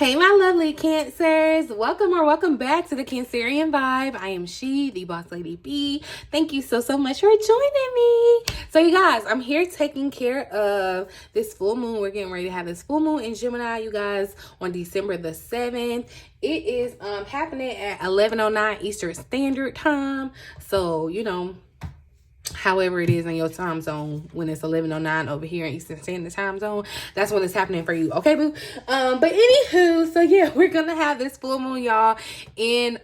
Hey my lovely Cancers, welcome back to the Cancerian vibe. I am the Boss Lady B. Thank you so much for joining me. So you guys, I'm here taking care of this full moon. We're getting ready to have this full moon in Gemini, you guys, on December the 7th. It is happening at 11:09 Eastern Standard Time. So, you know, however it is in your time zone, when it's 11:09 over here in Eastern Standard Time Zone, that's when it's happening for you, okay boo? But anywho, so yeah, we're gonna have this full moon, y'all, in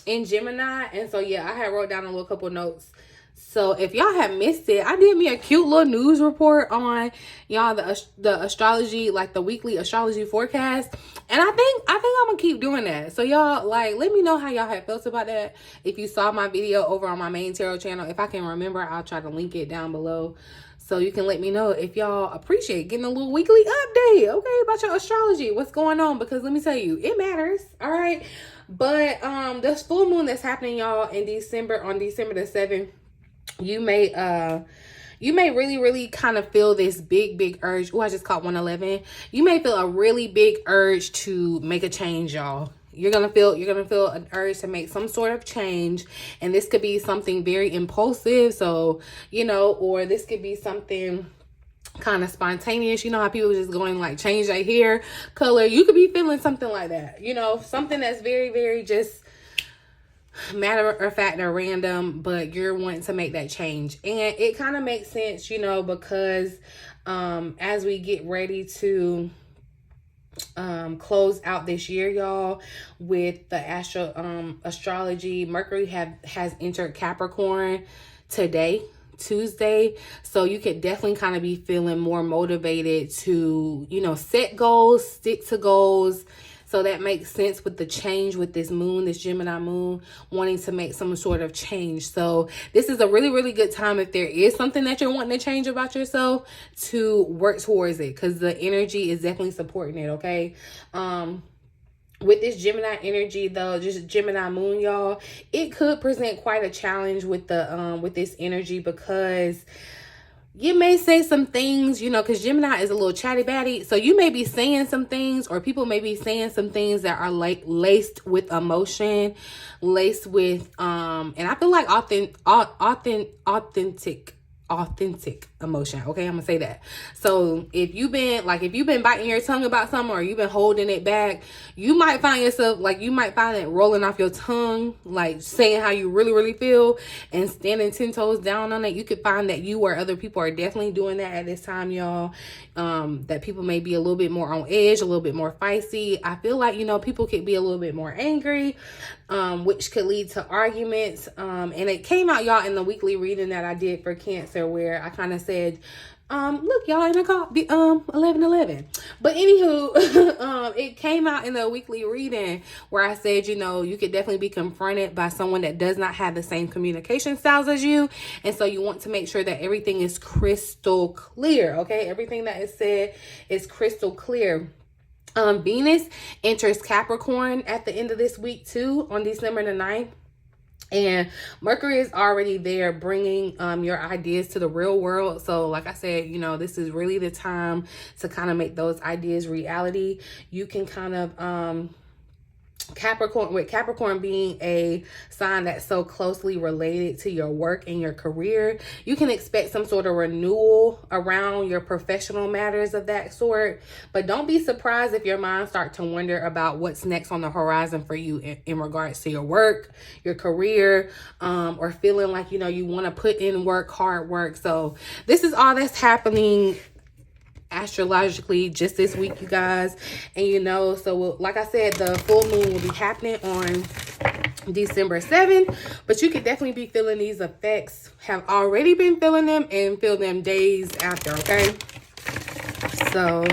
Gemini. And so yeah, I had wrote down a little couple notes. So if y'all have missed it, I did me a cute little news report on, y'all, the astrology, like the weekly astrology forecast. And I think I'm gonna keep doing that. So y'all, like, let me know how y'all had felt about that. If you saw my video over on my main tarot channel, if I can remember, I'll try to link it down below. So you can let me know if y'all appreciate getting a little weekly update, okay, about your astrology, what's going on, because let me tell you, it matters, all right? But this full moon that's happening, y'all, in December, on December the 7th, you may really kind of feel this big urge. Oh, I just caught 111. You may feel a really big urge to make a change, y'all. You're gonna feel an urge to make some sort of change, and this could be something very impulsive. So, you know, or this could be something kind of spontaneous. You know how people just going like change their hair color. You could be feeling something like that. You know, something that's very just matter of fact or random, but you're wanting to make that change. And it kind of makes sense, you know, because as we get ready to close out this year, y'all, with the astrology, Mercury has entered Capricorn today, Tuesday. So you could definitely kind of be feeling more motivated to, you know, set goals, stick to goals. So that makes sense with the change with this moon, this Gemini moon, wanting to make some sort of change. So this is a really good time, if there is something that you're wanting to change about yourself, to work towards it, because the energy is definitely supporting it, okay? With this Gemini energy, though, just Gemini moon, y'all, it could present quite a challenge with the with this energy, because you may say some things, you know, because Gemini is a little chatty batty. So you may be saying some things, or people may be saying some things that are like laced with emotion, laced with and I feel like authentic emotion, okay? I'm gonna say that. So if you've been biting your tongue about something, or you've been holding it back, you might find yourself, like, you might find it rolling off your tongue, like saying how you really feel, and standing 10 toes down on it. You could find that you or other people are definitely doing that at this time, y'all. That people may be a little bit more on edge, a little bit more feisty. I feel like, you know, people could be a little bit more angry, which could lead to arguments. And it came out, y'all, in the weekly reading that I did for Cancer, where I kind of said, look, y'all, in the call, 11:11. But anywho, it came out in the weekly reading where I said, you know, you could definitely be confronted by someone that does not have the same communication styles as you. And so you want to make sure that everything is crystal clear, okay? Everything that is said is crystal clear. Venus enters Capricorn at the end of this week too, on December the 9th. And Mercury is already there, bringing your ideas to the real world. So like I said, you know, this is really the time to kind of make those ideas reality. You can kind of Capricorn being a sign that's so closely related to your work and your career, you can expect some sort of renewal around your professional matters of that sort. But don't be surprised if your mind starts to wonder about what's next on the horizon for you in regards to your work, your career, or feeling like, you know, you want to put in work, hard work. So this is all that's happening astrologically just this week, you guys. And you know, so like I said, the full moon will be happening on December 7th, but you could definitely be feeling these effects, have already been feeling them, and feel them days after, okay? So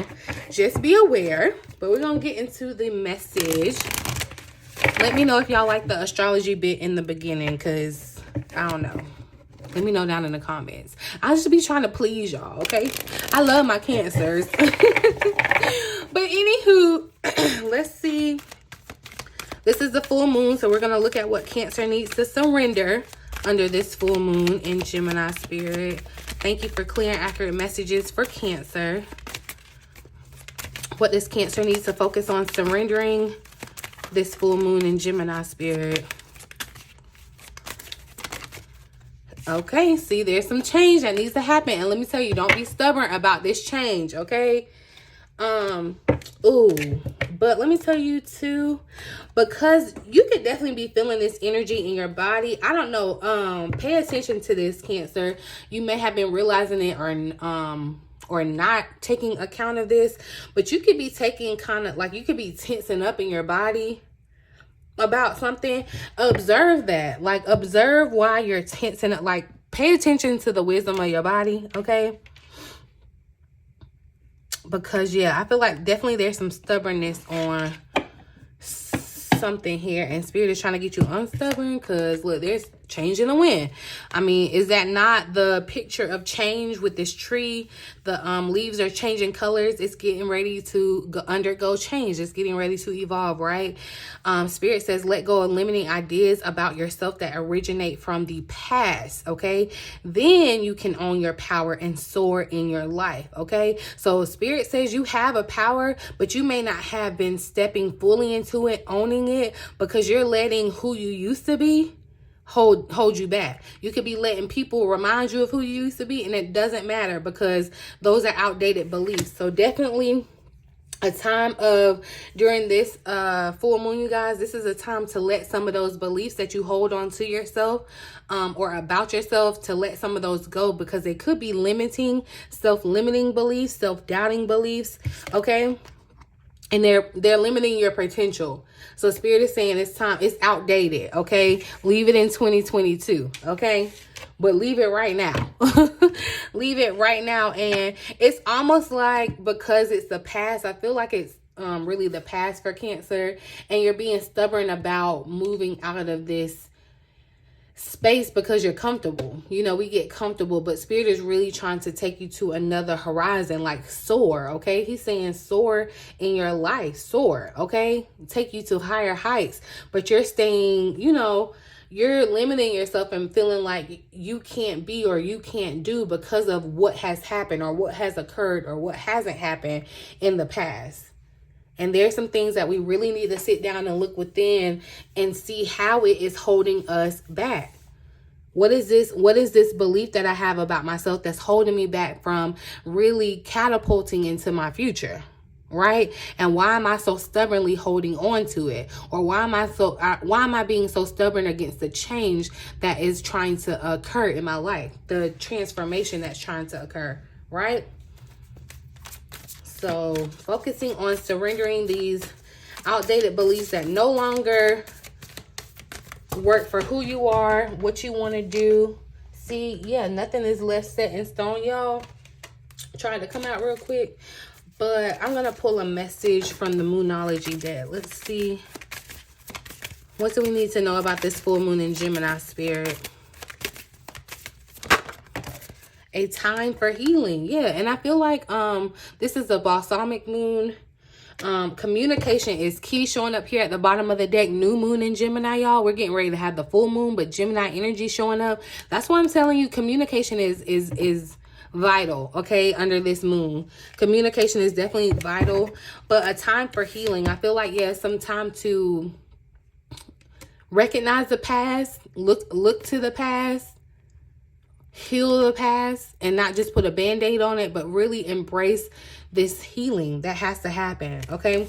just be aware. But we're gonna get into the message. Let me know if y'all like the astrology bit in the beginning, because I don't know. Let me know down in the comments. I'll just be trying to please y'all, okay? I love my Cancers. But anywho, let's see. This is the full moon, so we're going to look at what Cancer needs to surrender under this full moon in Gemini spirit. Thank you for clear and accurate messages for Cancer. what this Cancer needs to focus on surrendering this full moon in Gemini, Spirit. Okay, see, there's some change that needs to happen. And let me tell you, don't be stubborn about this change, okay? But let me tell you too, because you could definitely be feeling this energy in your body. I don't know. Pay attention to this, Cancer. You may have been realizing it or not taking account of this, but you could be taking kind of like, you could be tensing up in your body about something. Observe that. Like, observe why you're tensing up. Like, pay attention to the wisdom of your body, okay? Because, yeah, I feel like definitely there's some stubbornness on something here. And Spirit is trying to get you unstubborn because, look, there's change in the wind. I mean, is that not the picture of change with this tree? The leaves are changing colors. It's getting ready to undergo change. It's getting ready to evolve, right? Spirit says, let go of limiting ideas about yourself that originate from the past, okay? Then you can own your power and soar in your life, okay? So Spirit says you have a power, but you may not have been stepping fully into it, owning it, because you're letting who you used to be hold you back. You could be letting people remind you of who you used to be, and it doesn't matter because those are outdated beliefs. So definitely a time of, during this full moon, you guys, this is a time to let some of those beliefs that you hold on to yourself or about yourself, to let some of those go, because they could be limiting, self-limiting beliefs, self-doubting beliefs, okay? And they're limiting your potential. So Spirit is saying it's time, it's outdated, okay? Leave it in 2022, okay? But leave it right now. Leave it right now. And it's almost like, because it's the past, I feel like it's really the past for Cancer. And you're being stubborn about moving out of this space because you're comfortable. You know, we get comfortable, but Spirit is really trying to take you to another horizon, like soar, okay? He's saying soar in your life, soar, okay? Take you to higher heights, but you're staying, you know, you're limiting yourself and feeling like you can't be or you can't do because of what has happened or what has occurred or what hasn't happened in the past. And there's some things that we really need to sit down and look within and see how it is holding us back. What is this belief that I have about myself that's holding me back from really catapulting into my future, right? And why am I so stubbornly holding on to it? Or why am I being so stubborn against the change that is trying to occur in my life, the transformation that's trying to occur, right? So focusing on surrendering these outdated beliefs that no longer work for who you are, what you want to do. See, yeah, nothing is left set in stone, y'all. Trying to come out real quick, but I'm going to pull a message from the Moonology deck. Let's see. What do we need to know about this full moon in Gemini, Spirit? A time for healing. Yeah, and I feel like this is a balsamic moon. Communication is key, showing up here at the bottom of the deck. New moon in Gemini, y'all. We're getting ready to have the full moon, but Gemini energy showing up. That's why I'm telling you, communication is vital, okay? Under this moon, communication is definitely vital, but a time for healing. I feel like, yeah, some time to recognize the past, look to the past, heal the past, and not just put a band-aid on it, but really embrace this healing that has to happen, okay?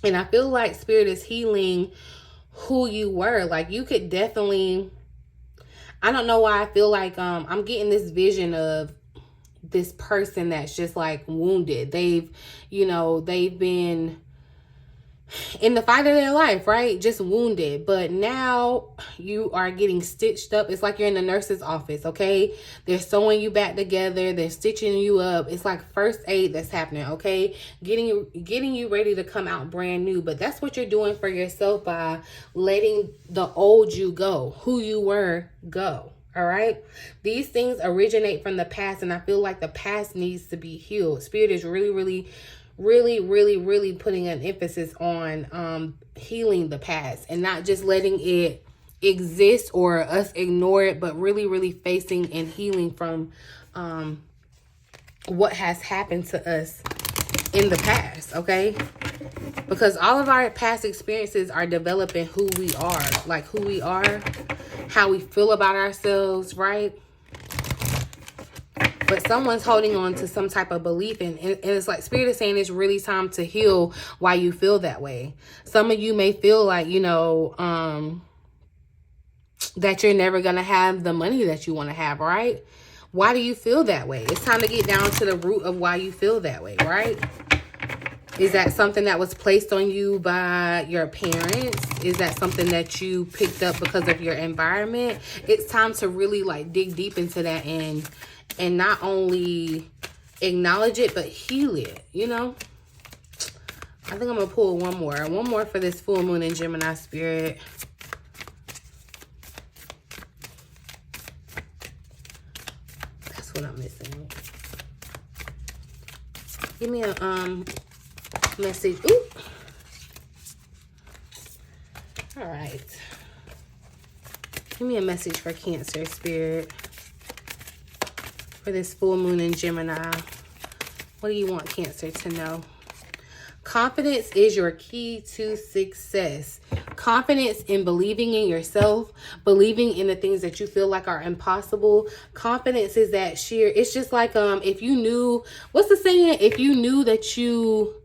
And I feel like Spirit is healing who you were. Like, you could definitely, I don't know why I feel like I'm getting this vision of this person that's just like wounded. They've been in the fight of their life, right? Just wounded. But now you are getting stitched up. It's like you're in the nurse's office, okay? They're sewing you back together. They're stitching you up. It's like first aid that's happening, okay? Getting you ready to come out brand new. But that's what you're doing for yourself by letting the old you go, who you were, go. All right. These things originate from the past, and I feel like the past needs to be healed. Spirit is really putting an emphasis on healing the past and not just letting it exist or us ignore it, but really facing and healing from what has happened to us in the past, okay? Because all of our past experiences are developing who we are, like who we are, how we feel about ourselves, right? But someone's holding on to some type of belief, and it's like Spirit is saying it's really time to heal why you feel that way. Some of you may feel like, you know, that you're never going to have the money that you want to have, right? Why do you feel that way? It's time to get down to the root of why you feel that way, right? Is that something that was placed on you by your parents? Is that something that you picked up because of your environment? It's time to really like dig deep into that and not only acknowledge it, but heal it, you know? I think I'm going to pull one more for this full moon in Gemini, Spirit. That's what I'm missing. Give me a message. Ooh. All right. Give me a message for Cancer, Spirit. For this full moon in Gemini. What do you want Cancer to know? Confidence is your key to success. Confidence in believing in yourself, believing in the things that you feel like are impossible. Confidence is that sheer, it's just like if you knew, what's the saying? If you knew that you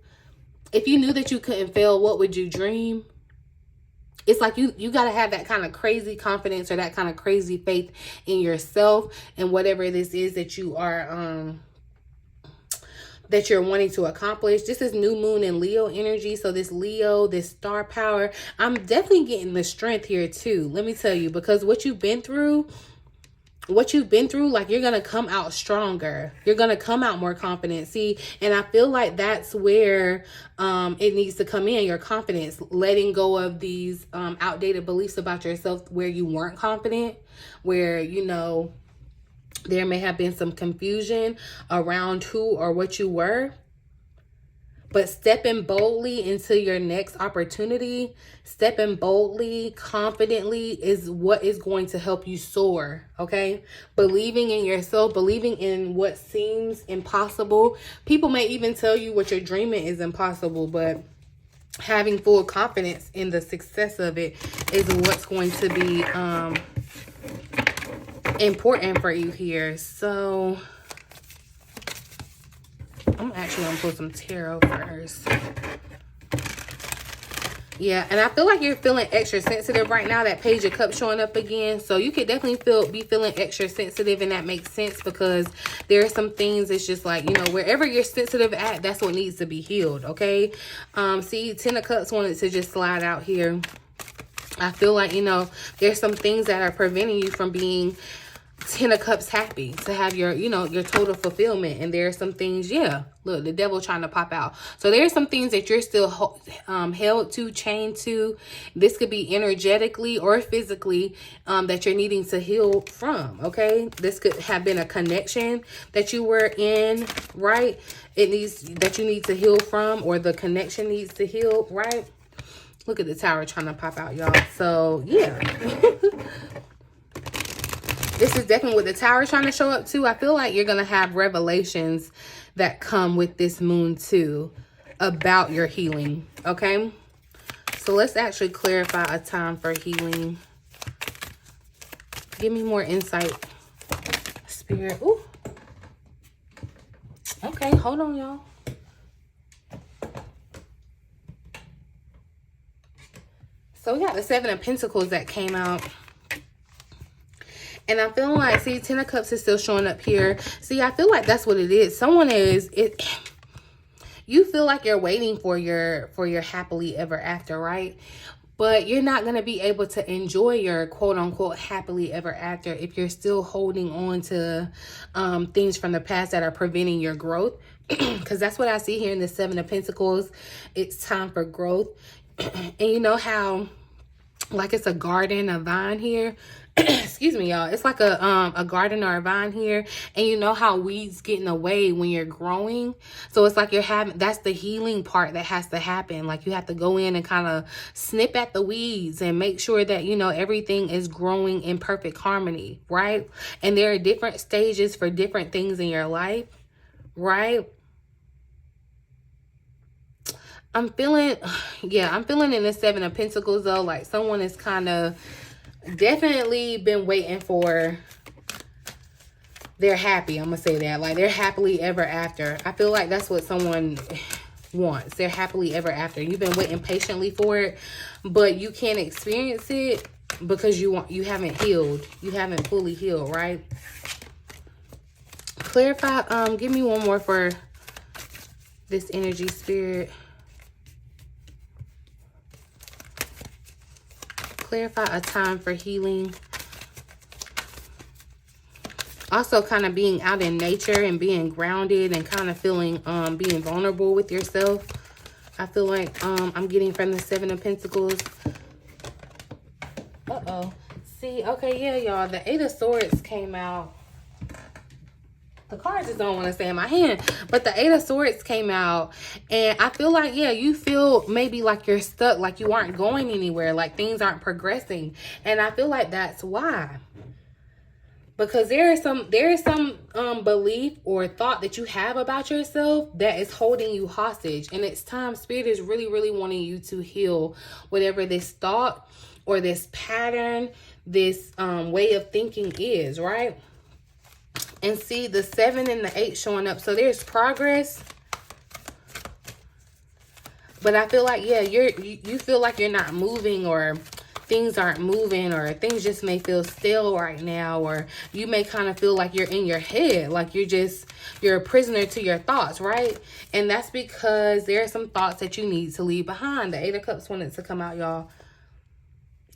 couldn't fail, what would you dream? It's like you got to have that kind of crazy confidence or that kind of crazy faith in yourself and whatever this is that you are that you're wanting to accomplish. This is new moon in Leo energy. So this Leo, this star power, I'm definitely getting the strength here too. Let me tell you, because what you've been through, like you're going to come out stronger. You're going to come out more confident. See, and I feel like that's where it needs to come in, your confidence, letting go of these outdated beliefs about yourself where you weren't confident, where, you know, there may have been some confusion around who or what you were. But stepping boldly into your next opportunity, stepping boldly, confidently is what is going to help you soar, okay? Believing in yourself, believing in what seems impossible. People may even tell you what you're dreaming is impossible, but having full confidence in the success of it is what's going to be important for you here. So I'm actually gonna pull some tarot first. Yeah, and I feel like you're feeling extra sensitive right now. That Page of Cups showing up again. So you could definitely be feeling extra sensitive, and that makes sense because there are some things, it's just like, you know, wherever you're sensitive at, that's what needs to be healed, okay? See, 10 of Cups wanted to just slide out here. I feel like, you know, there's some things that are preventing you from being 10 of Cups happy, to have your, you know, your total fulfillment. And there are some things, yeah, look, the devil trying to pop out. So there are some things that you're still held to, chained to. This could be energetically or physically that you're needing to heal from, okay? This could have been a connection that you were in, right? It needs, that you need to heal from, or the connection needs to heal, right? Look at the Tower trying to pop out, y'all. So, yeah. This is definitely what the Tower is trying to show up too. I feel like you're going to have revelations that come with this moon too about your healing, okay? So let's actually clarify a time for healing. Give me more insight, Spirit. Ooh. Okay, hold on, y'all. So we got the 7 of Pentacles that came out. And I'm feeling like, see, 10 of Cups is still showing up here. See, I feel like that's what it is. Someone is, you feel like you're waiting for your happily ever after, right? But you're not going to be able to enjoy your quote unquote happily ever after if you're still holding on to things from the past that are preventing your growth. Because that's what I see here in the 7 of Pentacles. It's time for growth. And you know how, like, it's a garden, a vine here. Excuse me, y'all. It's like a garden or a vine here. And you know how weeds get in the way when you're growing. So it's like you're having, that's the healing part that has to happen. Like you have to go in and kind of snip at the weeds and make sure that, you know, everything is growing in perfect harmony, right? And there are different stages for different things in your life, right? I'm feeling, yeah, I'm feeling in the Seven of Pentacles though, like someone is kind of definitely been waiting for, they're happy. I'm gonna say that, like they're happily ever after. I feel like that's what someone wants. They're happily ever after. You've been waiting patiently for it, but you can't experience it because you haven't healed. You haven't fully healed, right? Clarify, give me one more for this energy, Spirit. Clarify a time for healing. Also kind of being out in nature and being grounded and kind of feeling, being vulnerable with yourself. I feel like I'm getting from the Seven of Pentacles. Uh-oh. See, okay, yeah, y'all. The Eight of Swords came out. The cards just don't want to stay in my hand. But the Eight of Swords came out. And I feel like, yeah, you feel maybe like you're stuck. Like you aren't going anywhere. Like things aren't progressing. And I feel like that's why. Because there is some belief or thought that you have about yourself that is holding you hostage. And it's time. Spirit is really, really wanting you to heal whatever this thought or this pattern, this way of thinking is, right? And see the 7 and the 8 showing up. So there's progress. But I feel like, yeah, you feel like you're not moving, or things aren't moving, or things just may feel stale right now, or you may kind of feel like you're in your head, like you're a prisoner to your thoughts, right? And that's because there are some thoughts that you need to leave behind. The Eight of Cups wanted to come out, y'all.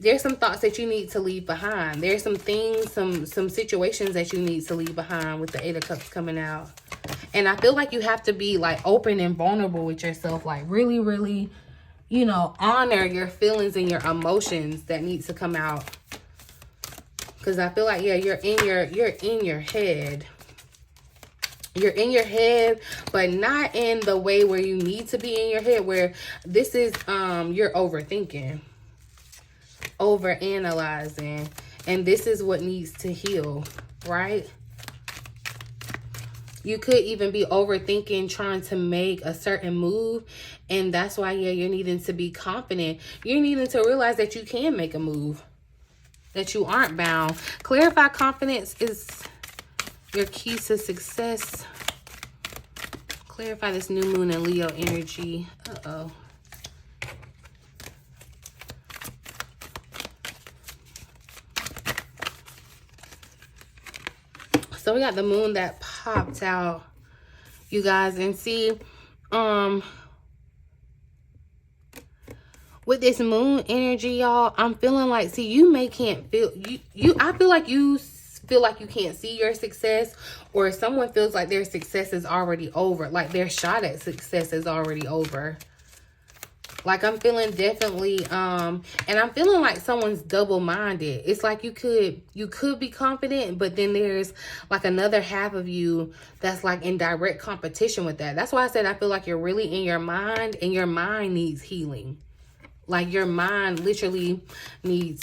There's some thoughts that you need to leave behind. There's some things, some situations that you need to leave behind with the Eight of Cups coming out. And I feel like you have to be like open and vulnerable with yourself, like really, really, you know, honor your feelings and your emotions that need to come out. Because I feel like, yeah, you're in your head. You're in your head, but not in the way where you need to be in your head, where this is, you're overthinking, overanalyzing, and this is what needs to heal, right? You could even be overthinking, trying to make a certain move. And that's why, yeah, you're needing to be confident. You're needing to realize that you can make a move, that you aren't bound. Clarify confidence is your key to success. Clarify this new moon and Leo energy. Uh-oh. So we got the moon that popped out, you guys. And see, with this moon energy, y'all, I'm feeling like, see, you can't feel, I feel like you can't see your success, or someone feels like their success is already over, like their shot at success is already over. Like I'm feeling definitely, and I'm feeling like someone's double-minded. It's like you could be confident, but then there's like another half of you that's like in direct competition with that. That's why I said I feel like you're really in your mind, and your mind needs healing. Like your mind literally needs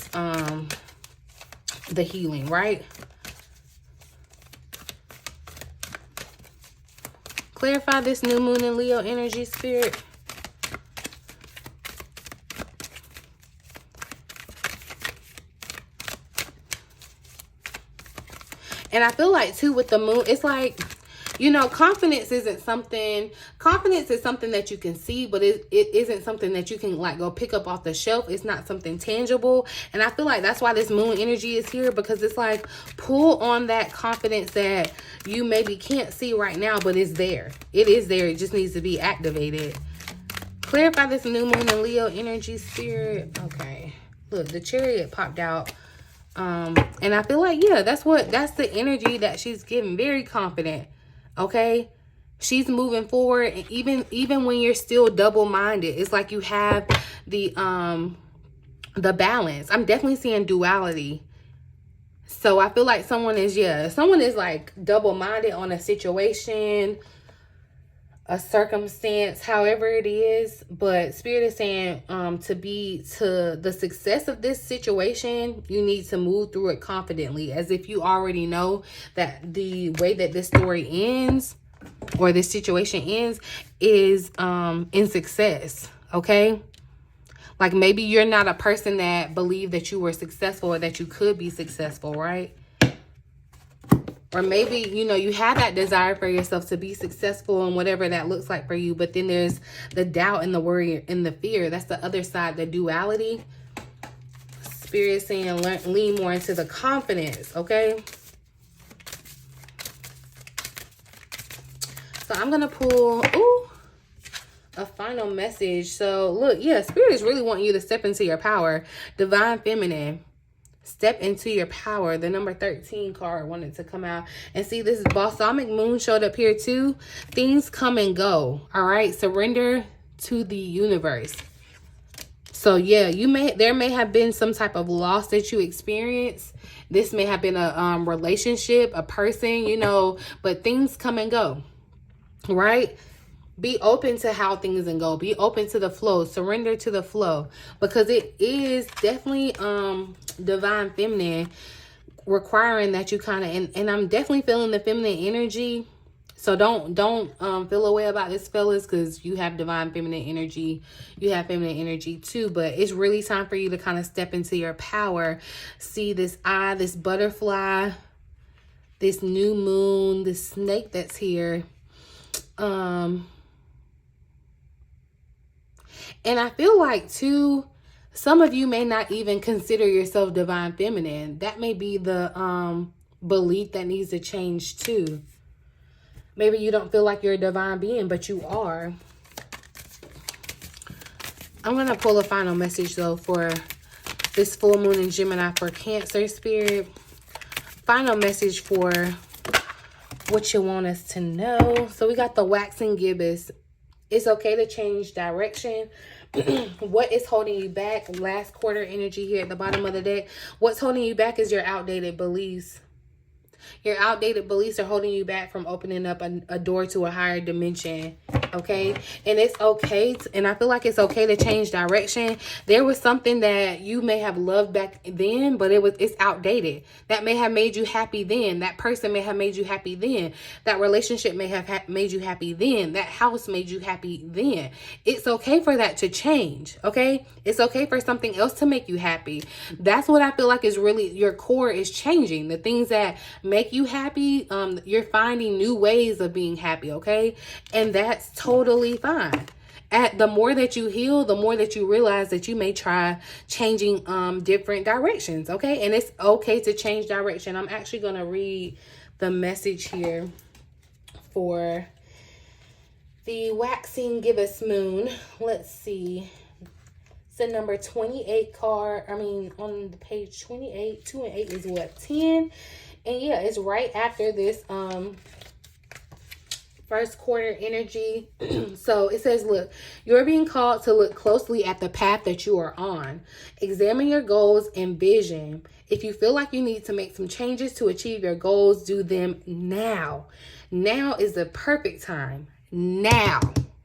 the healing, right? Clarify this new moon and Leo energy, Spirit. And I feel like too with the moon, it's like, you know, confidence is something that you can see, but it isn't something that you can like go pick up off the shelf. It's not something tangible. And I feel like that's why this moon energy is here, because it's like pull on that confidence that you maybe can't see right now, but it's there. It is there. It just needs to be activated. Clarify this new moon and Leo energy, Spirit. Okay. Look, the Chariot popped out. And I feel like, yeah, that's the energy that she's giving. Very confident. Okay. She's moving forward. And even when you're still double-minded, it's like you have the balance. I'm definitely seeing duality. So I feel like someone is like double-minded on a situation, a circumstance, however it is. But Spirit is saying to the success of this situation, you need to move through it confidently, as if you already know that the way that this story ends or this situation ends is in success. okay? Like maybe you're not a person that believed that you were successful or that you could be successful, right? Or maybe, you know, you have that desire for yourself to be successful and whatever that looks like for you. But then there's the doubt and the worry and the fear. That's the other side, the duality. Spirit saying lean more into the confidence, okay? So I'm going to pull, a final message. So look, yeah, Spirit is really wanting you to step into your power. Divine Feminine. Step into your power. The number 13 card wanted to come out. And see, this balsamic moon showed up here too. Things come and go. All right. Surrender to the universe. So yeah, there may have been some type of loss that you experienced. This may have been a relationship, a person, you know, but things come and go. Right? Be open to how things and go. Be open to the flow. Surrender to the flow. Because it is definitely divine feminine requiring that you kind of, and I'm definitely feeling the feminine energy. So don't feel away about this, fellas, because you have divine feminine energy. You have feminine energy too. But it's really time for you to kind of step into your power. See this eye, this butterfly, this new moon, this snake that's here. And I feel like, too, some of you may not even consider yourself divine feminine. That may be the belief that needs to change, too. Maybe you don't feel like you're a divine being, but you are. I'm going to pull a final message, though, for this full moon in Gemini for Cancer, Spirit. Final message for what you want us to know. So we got the waxing gibbous. It's okay to change direction. What is holding you back? Last quarter energy here at the bottom of the deck. What's holding you back is your outdated beliefs. Your outdated beliefs are holding you back from opening up a door to a higher dimension. Okay. And it's okay. And I feel like it's okay to change direction. There was something that you may have loved back then, but it's outdated. That may have made you happy then. That person may have made you happy then. That relationship may have made you happy then. That house made you happy then. It's okay for that to change. Okay. It's okay for something else to make you happy. That's what I feel like is really your core is changing. The things that make you happy, you're finding new ways of being happy. Okay. And that's totally fine. The more that you heal, the more that you realize that you may try changing different directions. Okay. And it's okay to change direction. I'm actually going to read the message here for the waxing gibbous moon. Let's see. It's the number 28 card. I mean, on the page 28, 2 and 8 is what? 10. And yeah, it's right after this first quarter energy. So it says, look, you're being called to look closely at the path that you are on. Examine your goals and vision. If you feel like you need to make some changes to achieve your goals, do them now. Now is the perfect time. Now,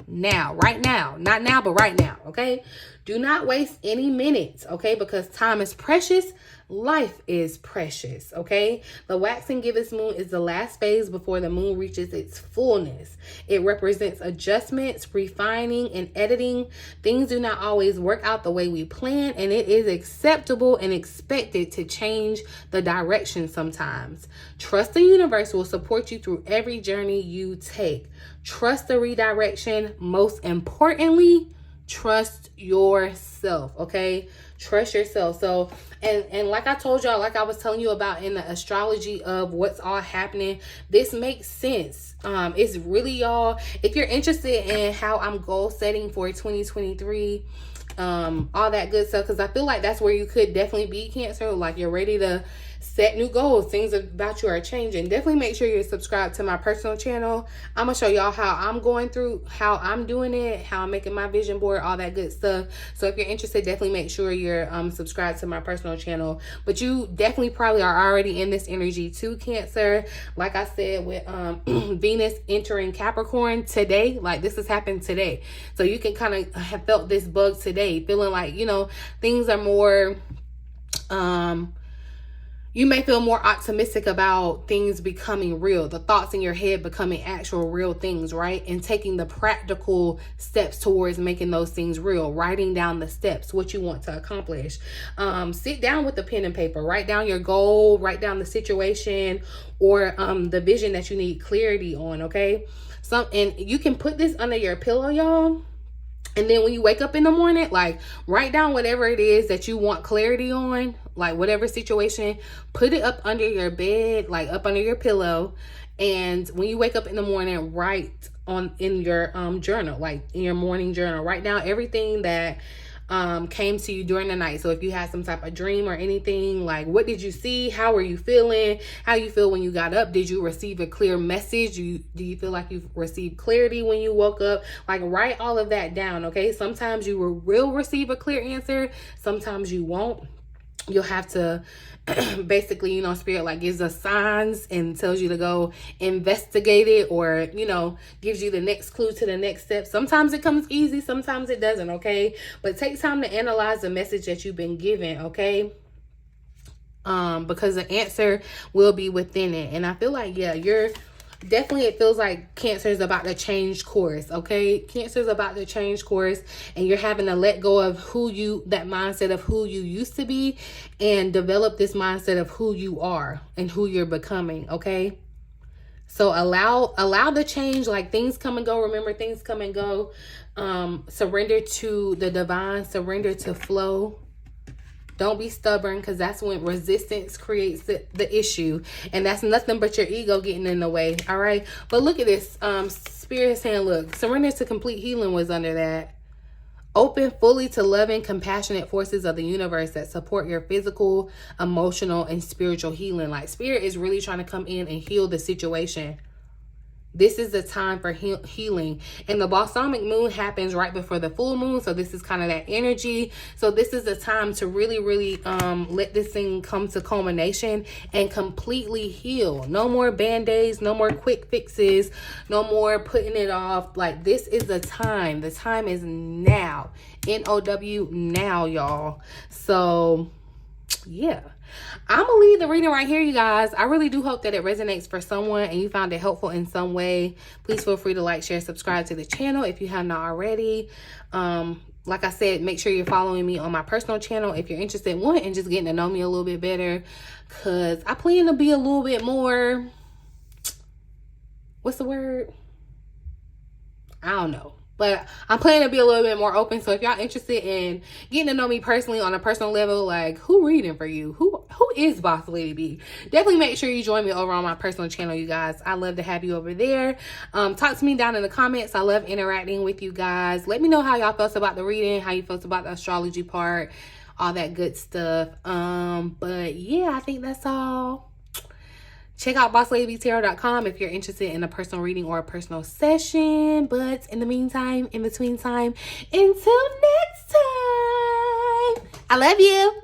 right now. Not now, but right now, okay? Do not waste any minutes, okay? Because time is precious. Life is precious, okay? The waxing gibbous moon is the last phase before the moon reaches its fullness. It represents adjustments, refining, and editing. Things do not always work out the way we plan, and it is acceptable and expected to change the direction sometimes. Trust the universe will support you through every journey you take. Trust the redirection. Most importantly, trust yourself, okay? Trust yourself. So, and like I told y'all, like I was telling you about in the astrology of what's all happening, this makes sense. It's really, y'all, if you're interested in how I'm goal setting for 2023, all that good stuff, because I feel like that's where you could definitely be, Cancer. Like you're ready to set new goals. Things about you are changing. Definitely make sure you're subscribed to my personal channel. I'm gonna show y'all how I'm going through, how I'm doing it, how I'm making my vision board, all that good stuff. So if you're interested, definitely make sure you're subscribed to my personal channel. But you definitely probably are already in this energy too, Cancer. Like I said, with Venus entering Capricorn today, like this has happened today. So you can kind of have felt this bug today, feeling like, you know, things are more You may feel more optimistic about things becoming real, the thoughts in your head becoming actual real things, right? And taking the practical steps towards making those things real, writing down the steps, what you want to accomplish. Sit down with a pen and paper, write down your goal, write down the situation or the vision that you need clarity on, okay? And you can put this under your pillow, y'all. And then when you wake up in the morning, like, write down whatever it is that you want clarity on, like whatever situation, put it up under your bed, like up under your pillow. And when you wake up in the morning, write in your journal, like in your morning journal, write down everything that came to you during the night. So if you had some type of dream or anything, like, what did you see? How were you feeling? How you feel when you got up? Did you receive a clear message? Do you feel like you've received clarity when you woke up? Like, write all of that down, okay? Sometimes you will receive a clear answer. Sometimes you won't. You'll have to basically, you know, spirit like gives us signs and tells you to go investigate it, or, you know, gives you the next clue to the next step. Sometimes it comes easy, sometimes it doesn't, okay? But take time to analyze the message that you've been given, okay? Because the answer will be within it. And I feel like, yeah, definitely, it feels like Cancer is about to change course, okay? Cancer is about to change course, and you're having to let go of that mindset of who you used to be and develop this mindset of who you are and who you're becoming, okay? So allow the change, like things come and go. Remember, things come and go. Surrender to the divine, surrender to flow. Don't be stubborn, because that's when resistance creates the issue. And that's nothing but your ego getting in the way. All right. But look at this. Spirit is saying, look, surrender to complete healing was under that. Open fully to loving, compassionate forces of the universe that support your physical, emotional, and spiritual healing. Like, Spirit is really trying to come in and heal the situation. This is the time for healing. And the balsamic moon happens right before the full moon. So this is kind of that energy. So this is the time to really, really let this thing come to culmination and completely heal. No more band-aids, no more quick fixes, no more putting it off. Like, this is the time. The time is now. N-O-W, now, y'all. So, yeah. I'm gonna leave the reading right here, you guys. I really do hope that it resonates for someone and you found it helpful in some way. Please feel free to like, share, subscribe to the channel if you have not already. Like I said, make sure you're following me on my personal channel if you're interested in and just getting to know me a little bit better, because I plan to be a little bit more, what's the word? I don't know. But I'm planning to be a little bit more open. So if y'all interested in getting to know me personally on a personal level, like, who reading for you? Who is BossLadyB? Definitely make sure you join me over on my personal channel, you guys. I love to have you over there. Talk to me down in the comments. I love interacting with you guys. Let me know how y'all felt about the reading, how you felt about the astrology part, all that good stuff. But yeah, I think that's all. Check out BossLadyBTarot.com if you're interested in a personal reading or a personal session. But in the meantime, in between time, until next time, I love you.